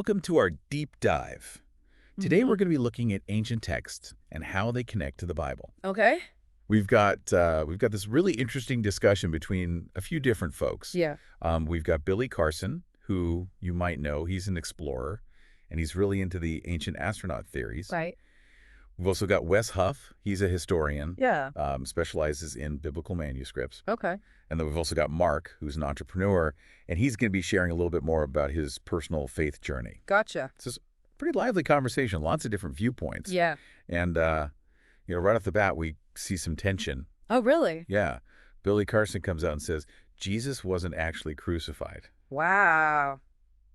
Welcome to our deep dive. Today Mhm. we're going to be looking at ancient texts and how they connect to the Bible. Okay. We've got this really interesting discussion between a few different folks. Yeah. We've got Billy Carson, who you might know. He's an explorer, and he's really into the ancient astronaut theories. Right. We've also got Wess Huff. He's a historian, Yeah. specializes in biblical manuscripts. Okay. And then we've also got Mark, who's an entrepreneur, and he's going to be sharing a little bit more about his personal faith journey. Gotcha. It's a pretty lively conversation, lots of different viewpoints. Yeah. And, right off the bat, we see some tension. Oh, really? Yeah. Billy Carson comes out and says, Jesus wasn't actually crucified. Wow.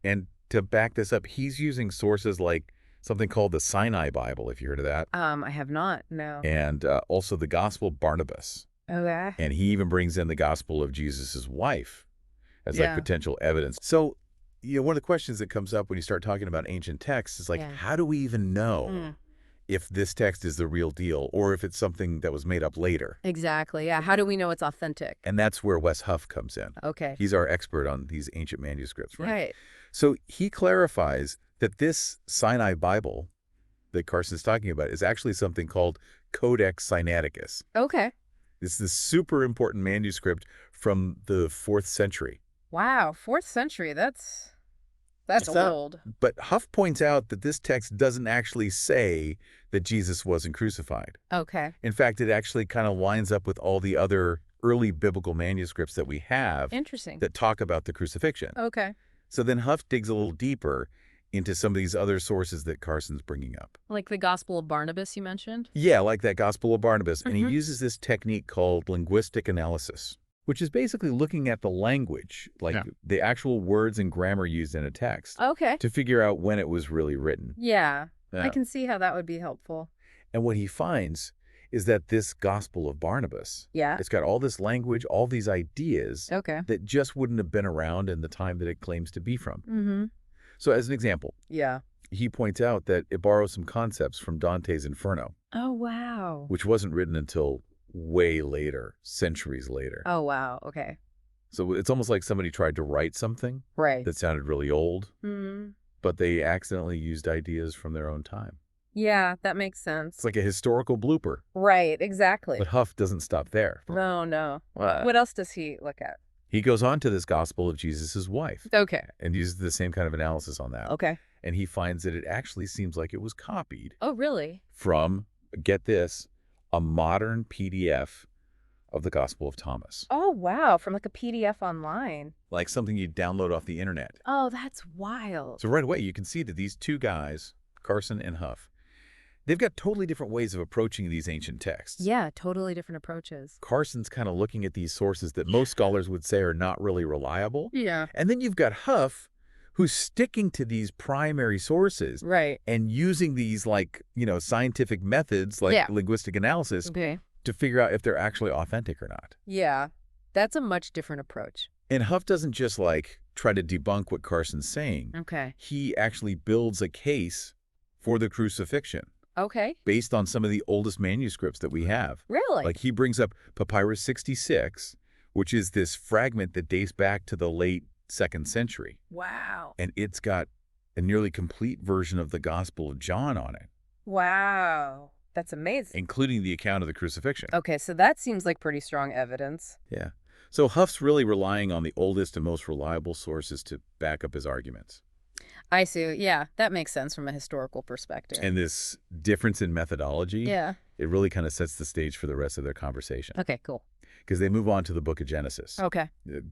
And to back this up, he's using sources like something called the Sinai Bible, if you heard of that, I have not. No. and also the Gospel of Barnabas. Okay. And he even brings in the Gospel of Jesus' wife as like Yeah. potential evidence. So, one of the questions that comes up when you start talking about ancient texts is like, Yeah. how do we even know Mm. if this text is the real deal or if it's something that was made up later? Exactly. Yeah. How do we know it's authentic? And that's where Wess Huff comes in. Okay. He's our expert on these ancient manuscripts, right? Right. So he clarifies that this Sinai Bible that Carson's talking about is actually something called Codex Sinaiticus. Okay. This is a super important manuscript from the 4th century. Wow. 4th century. That's It's not- old. But Huff points out that this text doesn't actually say that Jesus wasn't crucified. Okay. In fact, it actually kind of lines up with all the other early biblical manuscripts that we have Interesting. that talk about the crucifixion. Okay. So then Huff digs a little deeper into some of these other sources that Carson's bringing up. Like the Gospel of Barnabas you mentioned? Yeah, like that Gospel of Barnabas. And he Mhm. uses this technique called linguistic analysis, which is basically looking at the language, like the actual words and grammar used in a text, Okay. to figure out when it was really written. Yeah. Yeah. I can see how that would be helpful. And what he finds is that this Gospel of Barnabas, Yeah. it's got all this language, all these ideas Okay. that just wouldn't have been around in the time that it claims to be from. Mm-hmm. So as an example, Yeah. he points out that it borrows some concepts from Dante's Inferno, Oh, wow. which wasn't written until way later, centuries later. Oh, wow. Okay. So it's almost like somebody tried to write something Right. that sounded really old, Mm-hmm. but they accidentally used ideas from their own time. Yeah, that makes sense. It's like a historical blooper. Right, exactly. But Huff doesn't stop there. No. What else does he look at? He goes on to this Gospel of Jesus' wife Okay. and uses the same kind of analysis on that. Okay. And he finds that it actually seems like it was copied Oh, really? from, get this, a modern PDF of the Gospel of Thomas. Oh, wow. From like a PDF online. Like something you download off the internet. Oh, that's wild. So right away, you can see that these two guys, Carson and Huff, they've got totally different ways of approaching these ancient texts. Yeah, totally different approaches. Carson's kind of looking at these sources that most scholars would say are not really reliable. Yeah. And then you've got Huff, who's sticking to these primary sources Right. and using these scientific methods like Yeah. linguistic analysis Okay. to figure out if they're actually authentic or not. Yeah. That's a much different approach. And Huff doesn't just try to debunk what Carson's saying. Okay. He actually builds a case for the crucifixion Okay. based on some of the oldest manuscripts that we have. Really? Like he brings up Papyrus 66, which is this fragment that dates back to the late 2nd century. Wow. And it's got a nearly complete version of the Gospel of John on it, Wow. That's amazing. including the account of the crucifixion. Okay, so that seems like pretty strong evidence. Yeah. So Huff's really relying on the oldest and most reliable sources to back up his arguments. I see. Yeah, that makes sense from a historical perspective. And this difference in methodology, Yeah. it really kind of sets the stage for the rest of their conversation. Okay, cool. Because they move on to the book of Genesis, Okay.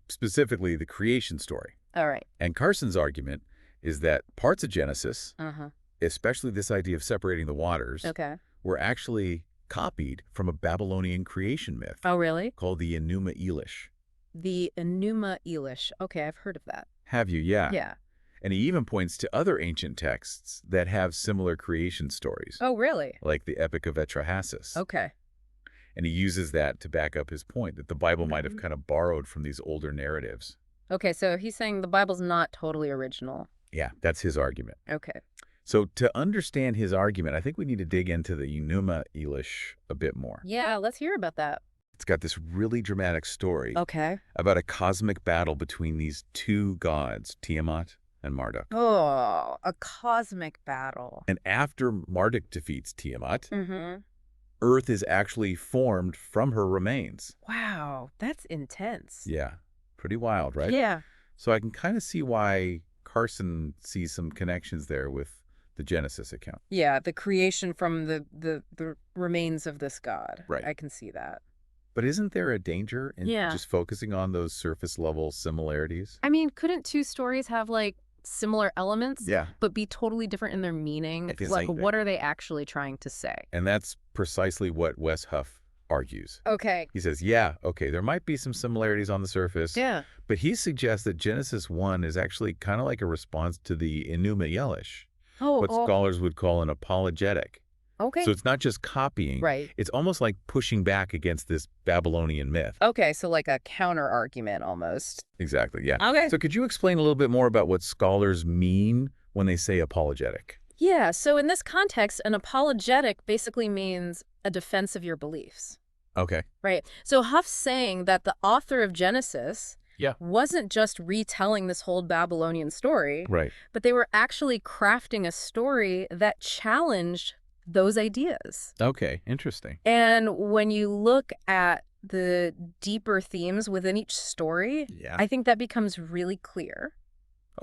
specifically the creation story. All right. And Carson's argument is that parts of Genesis, Uh-huh. especially this idea of separating the waters, Okay. were actually copied from a Babylonian creation myth Oh, really? called the Enuma Elish. The Enuma Elish. Okay, I've heard of that. Have you? Yeah. Yeah. And he even points to other ancient texts that have similar creation stories, Oh, really? like the Epic of Etrahasis. Okay. And he uses that to back up his point that the Bible might have Mhm. kind of borrowed from these older narratives. Okay, so he's saying the Bible's not totally original. Yeah, that's his argument. Okay. So to understand his argument, I think we need to dig into the Enuma Elish a bit more. Yeah, let's hear about that. It's got this really dramatic story Okay. about a cosmic battle between these two gods, Tiamat and Marduk. Oh, a cosmic battle. And after Marduk defeats Tiamat, Mm-hmm. Earth is actually formed from her remains. Wow, that's intense. Yeah, pretty wild, right? Yeah. So I can kind of see why Carson sees some connections there with the Genesis account. Yeah, the creation from the remains of this god. Right. I can see that. But isn't there a danger in Yeah. just focusing on those surface level similarities? I mean, couldn't two stories have like similar elements, Yeah. but be totally different in their meaning? It's Like, like- what are they actually trying to say? And that's precisely what Wess Huff argues. Okay. He says, yeah, okay, there might be some similarities on the surface, Yeah. but he suggests that Genesis 1 is actually kind of like a response to the Enuma Elish, Oh, what oh, scholars would call an apologetic. okay. So it's not just copying. Right. It's almost like pushing back against this Babylonian myth. Okay, so like a counter argument almost. Exactly, yeah. Okay. So could you explain a little bit more about what scholars mean when they say apologetic? Yeah, so in this context, an apologetic basically means a defense of your beliefs, Okay. right? So Huff's saying that the author of Genesis Yeah. wasn't just retelling this whole Babylonian story, Right. but they were actually crafting a story that challenged those ideas. Okay, interesting. And when you look at the deeper themes within each story, Yeah. I think that becomes really clear.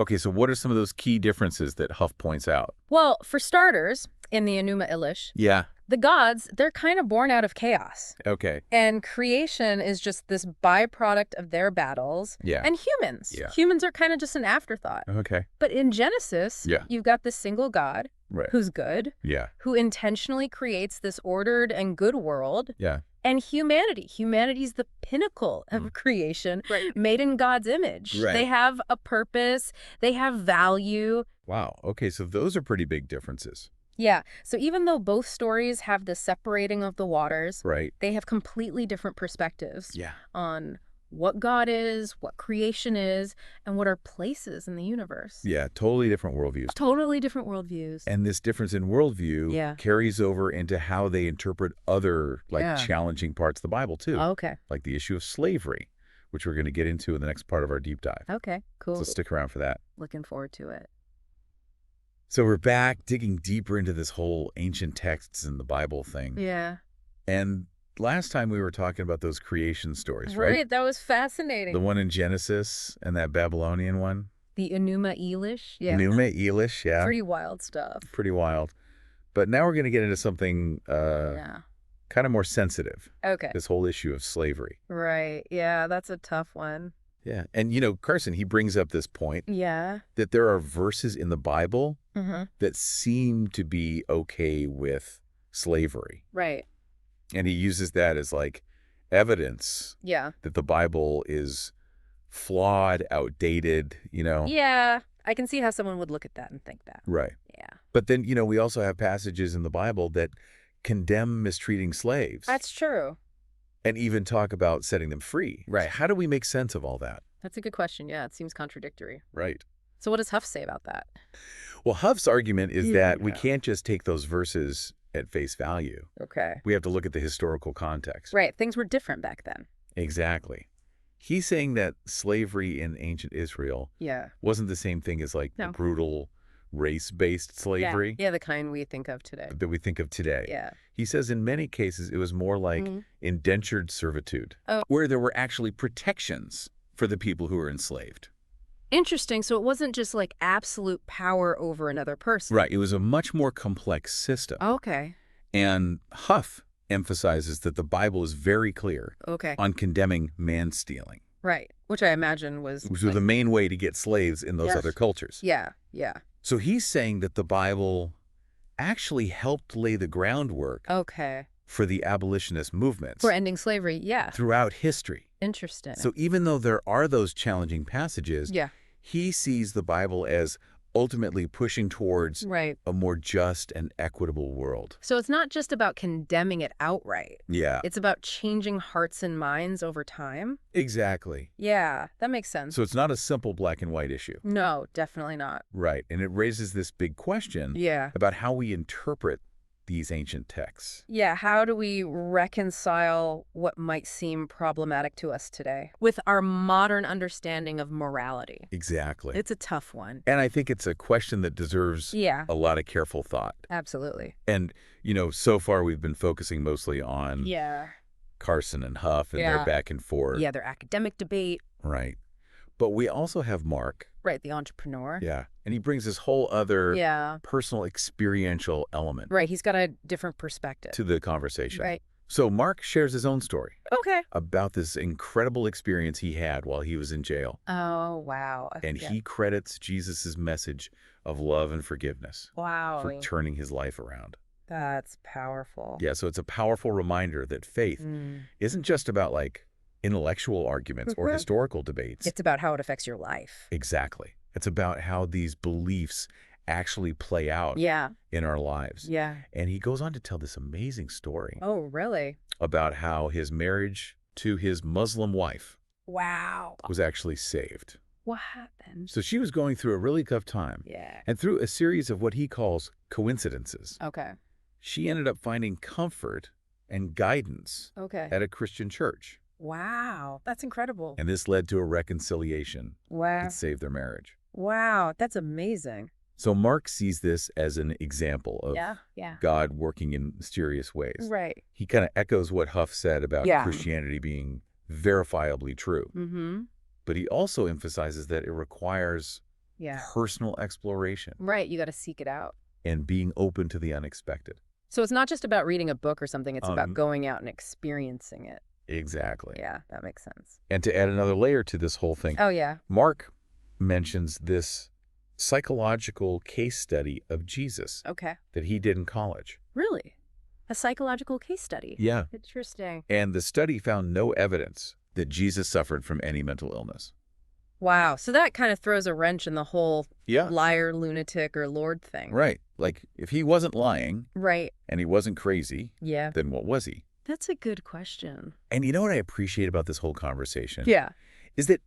Okay, so what are some of those key differences that Huff points out? Well, for starters, in the Enuma Elish, Yeah. the gods, they're kind of born out of chaos. Okay. And creation is just this byproduct of their battles. Yeah. And humans. Yeah. Humans are kind of just an afterthought. Okay. But in Genesis, Yeah. you've got this single God Right. who's good, Yeah. who intentionally creates this ordered and good world. Yeah. And humanity's the pinnacle of creation, made in God's image. Right. They have a purpose, they have value. Wow. Okay, so those are pretty big differences. Yeah, so even though both stories have the separating of the waters, Right. they have completely different perspectives Yeah. on what God is, what creation is, and what our place is in the universe. Yeah, totally different worldviews. Totally different worldviews. And this difference in worldview Yeah. carries over into how they interpret other, Yeah. challenging parts of the Bible, too. Okay, Like the issue of slavery, which we're going to get into in the next part of our deep dive. okay, cool. So stick around for that. Looking forward to it. So we're back digging deeper into this whole ancient texts and the Bible thing. Yeah. And last time we were talking about those creation stories, right? Right, that was fascinating. The one in Genesis and that Babylonian one. The Enuma Elish. Yeah. Numa Elish, yeah. Pretty wild stuff. Pretty wild. But now we're going to get into something Yeah. kind of more sensitive, Okay. this whole issue of slavery. Right. Yeah, that's a tough one. Yeah. And, Carson, he brings up this point Yeah. that there are verses in the Bible Mm-hmm. that seem to be okay with slavery. Right. And he uses that as like evidence Yeah. that the Bible is flawed, outdated, Yeah. I can see how someone would look at that and think that. Right. Yeah. But then, we also have passages in the Bible that condemn mistreating slaves That's true. and even talk about setting them free. Right. How do we make sense of all that? That's a good question. Yeah, it seems contradictory. Right. So what does Huff say about that? Well, Huff's argument is that we Yeah. can't just take those verses at face value. Okay. We have to look at the historical context. Right. Things were different back then. Exactly. He's saying that slavery in ancient Israel Yeah. wasn't the same thing as like No. the brutal race-based slavery Yeah, the kind we think of today. that we think of today. Yeah. He says in many cases it was more like Mhm. indentured servitude, Oh. where there were actually protections for the people who were enslaved. Interesting. So it wasn't just like absolute power over another person. Right. It was a much more complex system. Okay. And Huff emphasizes that the Bible is very clear Okay. on condemning man-stealing, Right. Which I imagine was. which was the main way to get slaves in those Yes. other cultures. Yeah. Yeah. So he's saying that the Bible actually helped lay the groundwork Okay. for the abolitionist movements For ending slavery. Yeah. throughout history. Interesting. So even though there are those challenging passages, yeah. he sees the Bible as ultimately pushing towards Right. a more just and equitable world. So it's not just about condemning it outright. Yeah, It's about changing hearts and minds over time. exactly. Yeah, that makes sense. So it's not a simple black and white issue. No, definitely not. Right. And it raises this big question Yeah. about how we interpret these ancient texts. Yeah, how do we reconcile what might seem problematic to us today with our modern understanding of morality? Exactly. It's a tough one. And I think it's a question that deserves Yeah, a lot of careful thought. absolutely. And, so far we've been focusing mostly on Yeah. Carson and Huff and their Yeah. back and forth. Yeah, their academic debate. Right. But we also have Mark. Right, the entrepreneur. Yeah. And he brings this whole other Yeah. personal experiential element Right, he's got a different perspective. to the conversation. Right. So Mark shares his own story Okay. about this incredible experience he had while he was in jail. Oh, wow. And Yeah. he credits Jesus' message of love and forgiveness Wow. for turning his life around. That's powerful. Yeah, so it's a powerful reminder that faith isn't just about like intellectual arguments or historical debates. It's about how it affects your life. Exactly. It's about how these beliefs actually play out Yeah. in our lives. Yeah. And he goes on to tell this amazing story Oh, really? about how his marriage to his Muslim wife Wow. was actually saved. What happened? So she was going through a really tough time. Yeah. And through a series of what he calls coincidences, Okay. she ended up finding comfort and guidance Okay. at a Christian church. Wow. That's incredible. And this led to a reconciliation Wow. that saved their marriage. Wow. That's amazing. So Mark sees this as an example of Yeah. God working in mysterious ways. Right. He kind of echoes what Huff said about Yeah. Christianity being verifiably true. Mm-hmm. But he also emphasizes that it requires Yeah. personal exploration Right. You got to seek it out. and being open to the unexpected. So it's not just about reading a book or something. It's about Um, going out and experiencing it. Exactly. Yeah, that makes sense. And to add another layer to this whole thing, Oh, yeah. Mark mentions this psychological case study of Jesus Okay. that he did in college. Really? A psychological case study? Yeah. Interesting. And the study found no evidence that Jesus suffered from any mental illness. Wow. So that kind of throws a wrench in the whole Yeah. liar, lunatic, or Lord thing. Right. Like, if he wasn't lying Right. and he wasn't crazy, Yeah. then what was he? That's a good question. And you know what I appreciate about this whole conversation? Yeah. Is that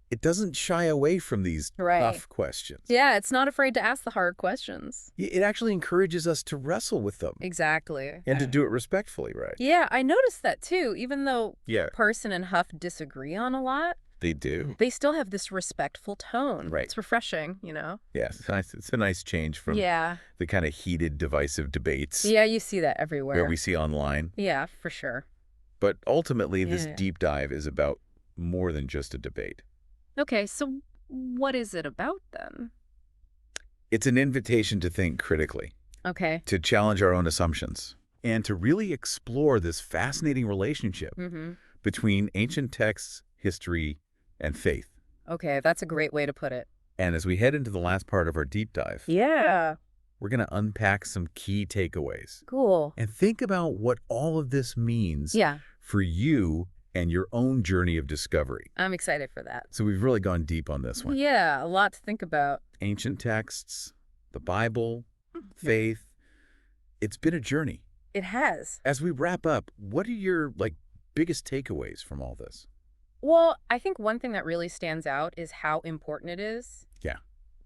it doesn't shy away from these Right. tough questions. Yeah, it's not afraid to ask the hard questions. It actually encourages us to wrestle with them Exactly. and to do it respectfully, right? Yeah, I noticed that too. Even though Yeah, Carson and Huff disagree on a lot, they do. they still have this respectful tone. Right. It's refreshing, you know? Yes, it's a nice change from Yeah. the kind of heated, divisive debates Yeah, you see that everywhere. where we see online. Yeah, for sure. But ultimately, this Yeah. deep dive is about more than just a debate. Okay, so what is it about then? It's an invitation to think critically, Okay. to challenge our own assumptions, and to really explore this fascinating relationship Mm-hmm. between ancient texts, history, and faith. Okay, that's a great way to put it. And as we head into the last part of our deep dive, Yeah. we're going to unpack some key takeaways Cool. and think about what all of this means Yeah, for you and your own journey of discovery. I'm excited for that. So we've really gone deep on this one. Yeah, a lot to think about. Ancient texts, the Bible, faith. It's been a journey. It has. As we wrap up, what are your biggest takeaways from all this? Well, I think one thing that really stands out is how important it is Yeah.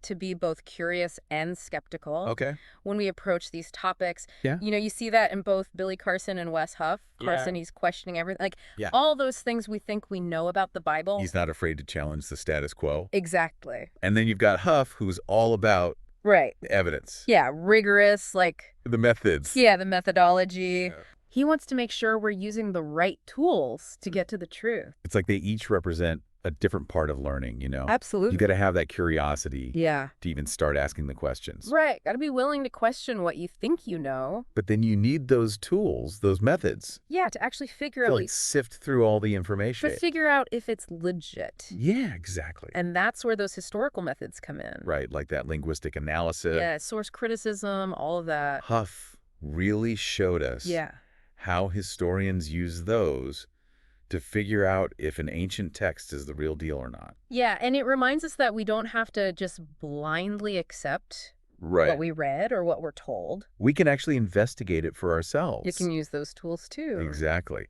to be both curious and skeptical Okay. when we approach these topics. Yeah. You know, you see that in both Billy Carson and Wess Huff. Yeah. Carson, he's questioning everything. Like, Yeah. all those things we think we know about the Bible. He's not afraid to challenge the status quo. Exactly. And then you've got Huff, who's all about Right. the evidence, Yeah, rigorous, like, the methods. yeah, the methodology. Yeah. He wants to make sure we're using the right tools to get to the truth. It's like they each represent a different part of learning, you know? Absolutely. You got to have that curiosity Yeah. to even start asking the questions. Right. Got to be willing to question what you think you know. But then you need those tools, those methods, Yeah, to actually figure to out sift through all the information. to figure out if it's legit. Yeah, exactly. And that's where those historical methods come in. Right, like that linguistic analysis. Yeah, source criticism, all of that. Huff really showed us Yeah. how historians use those to figure out if an ancient text is the real deal or not. Yeah, and it reminds us that we don't have to just blindly accept Right. what we read or what we're told. We can actually investigate it for ourselves. You can use those tools too. Exactly.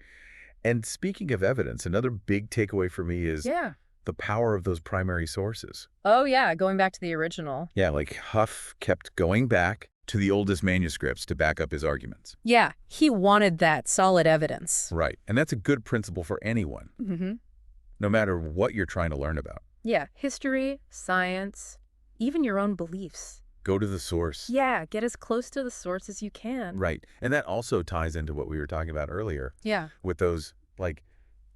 And speaking of evidence, another big takeaway for me is Yeah. the power of those primary sources. Oh, yeah, going back to the original. Yeah, like Huff kept going back to the oldest manuscripts to back up his arguments. Yeah, he wanted that solid evidence. Right. And that's a good principle for anyone, no matter what you're trying to learn about. Yeah, history, science, even your own beliefs. Go to the source. Yeah, get as close to the source as you can. Right. And that also ties into what we were talking about earlier. Yeah. With those, like,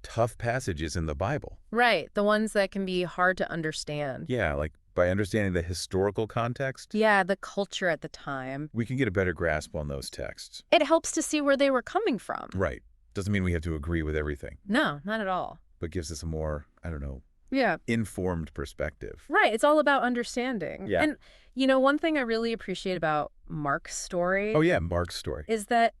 tough passages in the Bible. Right, the ones that can be hard to understand. Yeah, like by understanding the historical context. Yeah, the culture at the time. We can get a better grasp on those texts. It helps to see where they were coming from. Right. Doesn't mean we have to agree with everything. No, not at all. But gives us a more, I don't know, Yeah. informed perspective. Right, it's all about understanding. Yeah. And, one thing I really appreciate about Mark's story Oh, yeah, Mark's story. is that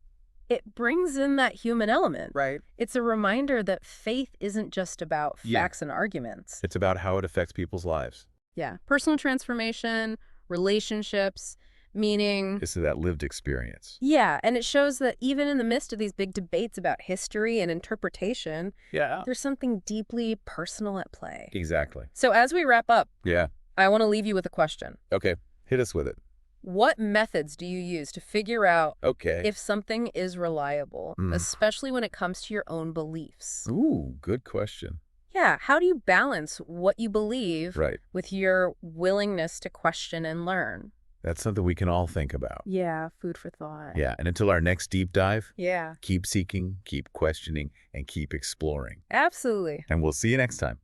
it brings in that human element. Right. It's a reminder that faith isn't just about facts and arguments. It's about how it affects people's lives. Yeah. Personal transformation, relationships, meaning. It's that lived experience. Yeah, and it shows that even in the midst of these big debates about history and interpretation, there's something deeply personal at play. Exactly. So as we wrap up, Yeah. I want to leave you with a question. Okay. Hit us with it. What methods do you use to figure out Okay. if something is reliable, especially when it comes to your own beliefs? Ooh, good question. Yeah, how do you balance what you believe with your willingness to question and learn? That's something we can all think about. Yeah, food for thought. Yeah, and until our next deep dive, Yeah. keep seeking, keep questioning, and keep exploring. Absolutely. And we'll see you next time.